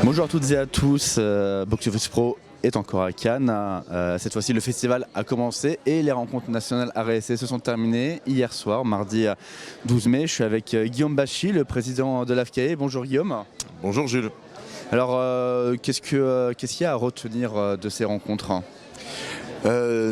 Bonjour à toutes et à tous, Box Office Pro est encore à Cannes. Cette fois-ci, le festival a commencé et les rencontres nationales ARSC se sont terminées hier soir, mardi 12 mai. Je suis avec Guillaume Bachy, le président de l'AFCAE. Bonjour Guillaume. Bonjour Jules. Alors, qu'est-ce qu'il y a à retenir de ces rencontres ?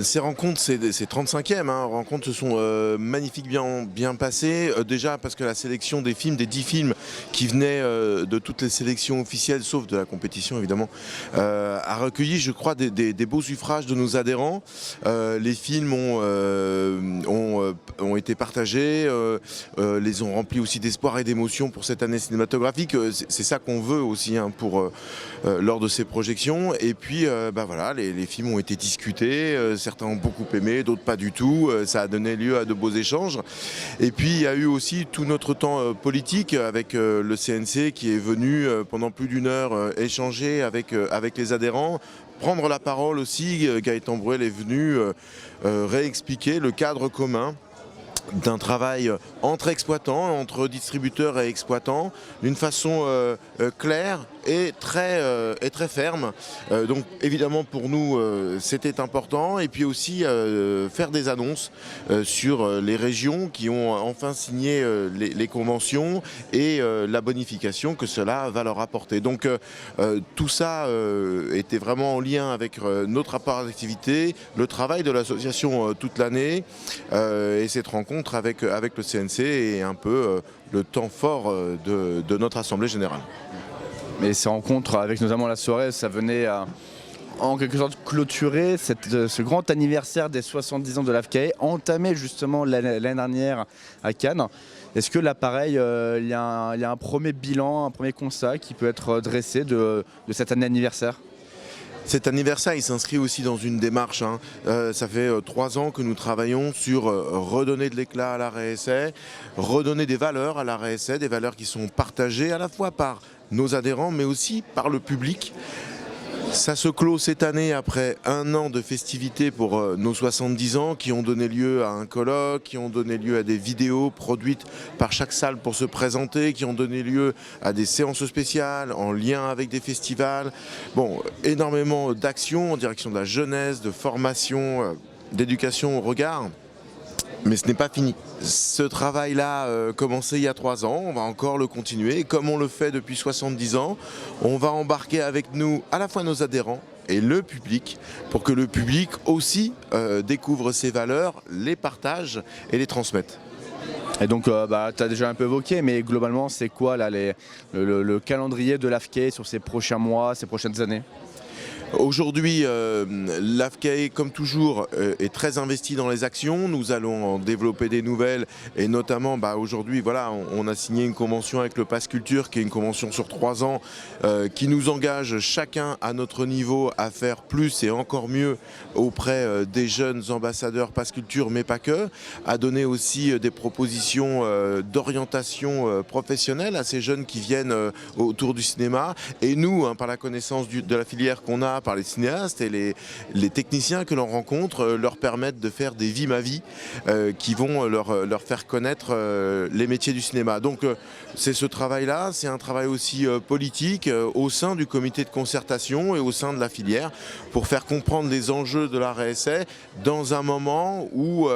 Ces rencontres, c'est 35e, rencontres se sont magnifiquement bien passées, déjà parce que la sélection des 10 films qui venaient de toutes les sélections officielles, sauf de la compétition évidemment, a recueilli, je crois, des beaux suffrages de nos adhérents. Les films ont été partagés, les ont remplis aussi d'espoir et d'émotion pour cette année cinématographique. C'est ça qu'on veut aussi lors de ces projections. Et puis, voilà, les films ont été discutés. Certains ont beaucoup aimé, d'autres pas du tout. Ça a donné lieu à de beaux échanges. Et puis il y a eu aussi tout notre temps politique avec le CNC qui est venu pendant plus d'une heure échanger avec les adhérents. Prendre la parole aussi, Gaëtan Bruel est venu réexpliquer le cadre commun d'un travail entre exploitants, entre distributeurs et exploitants, d'une façon claire et très ferme. Donc évidemment pour nous c'était important, et puis aussi faire des annonces sur les régions qui ont enfin signé les conventions et la bonification que cela va leur apporter. Donc tout ça était vraiment en lien avec notre rapport d'activité, le travail de l'association toute l'année, et cette rencontre avec le CNC est un peu le temps fort de notre Assemblée Générale. Mais ces rencontres, avec notamment la soirée, ça venait en quelque sorte clôturer ce grand anniversaire des 70 ans de l'AFCAE, entamé justement l'année dernière à Cannes. Est-ce que là, pareil, il y a un premier bilan, un premier constat qui peut être dressé de cette année anniversaire ? Cet anniversaire, il s'inscrit aussi dans une démarche. Ça fait 3 ans que nous travaillons sur redonner de l'éclat à la RSA, redonner des valeurs à la RSA, des valeurs qui sont partagées à la fois par nos adhérents, mais aussi par le public. Ça se clôt cette année après un an de festivités pour nos 70 ans qui ont donné lieu à un colloque, qui ont donné lieu à des vidéos produites par chaque salle pour se présenter, qui ont donné lieu à des séances spéciales en lien avec des festivals. Bon, énormément d'actions en direction de la jeunesse, de formation, d'éducation au regard. Mais ce n'est pas fini. Ce travail-là commencé il y a 3 ans, on va encore le continuer. Et comme on le fait depuis 70 ans, on va embarquer avec nous à la fois nos adhérents et le public, pour que le public aussi découvre ces valeurs, les partage et les transmette. Et donc, tu as déjà un peu évoqué, mais globalement, c'est quoi là, le calendrier de l'AFCAE sur ces prochains mois, ces prochaines années ? Aujourd'hui, l'AFCAE, comme toujours, est très investi dans les actions. Nous allons en développer des nouvelles, et notamment aujourd'hui, voilà, on a signé une convention avec le Pass Culture, qui est une convention sur 3 ans, qui nous engage chacun à notre niveau à faire plus et encore mieux auprès des jeunes ambassadeurs Pass Culture, mais pas que, à donner aussi des propositions d'orientation professionnelle à ces jeunes qui viennent autour du cinéma. Et nous, par la connaissance de la filière qu'on a, par les cinéastes et les techniciens que l'on rencontre, leur permettent de faire des vies ma vie qui vont leur faire connaître les métiers du cinéma. Donc c'est ce travail-là, c'est un travail aussi politique au sein du comité de concertation et au sein de la filière pour faire comprendre les enjeux de la RSA dans un moment où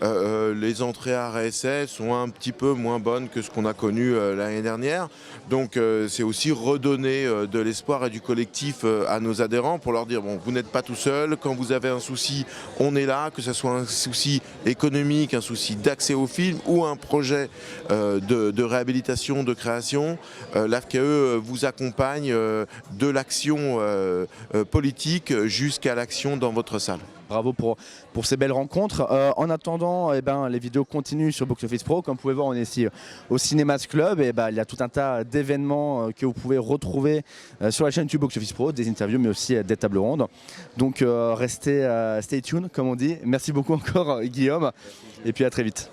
les entrées à RSA sont un petit peu moins bonnes que ce qu'on a connu l'année dernière. Donc c'est aussi redonner de l'espoir et du collectif à nos adhérents pour leur dire, bon, vous n'êtes pas tout seul, quand vous avez un souci, on est là, que ce soit un souci économique, un souci d'accès au film ou un projet de réhabilitation, de création, l'AFCAE vous accompagne de l'action politique jusqu'à l'action dans votre salle. Bravo pour ces belles rencontres. En attendant, les vidéos continuent sur Box Office Pro. Comme vous pouvez voir, on est ici au Cinémas Club. Et il y a tout un tas d'événements que vous pouvez retrouver sur la chaîne YouTube Box Office Pro, des interviews, mais aussi des tables rondes. Donc restez stay tuned, comme on dit. Merci beaucoup encore, Guillaume. Et puis à très vite.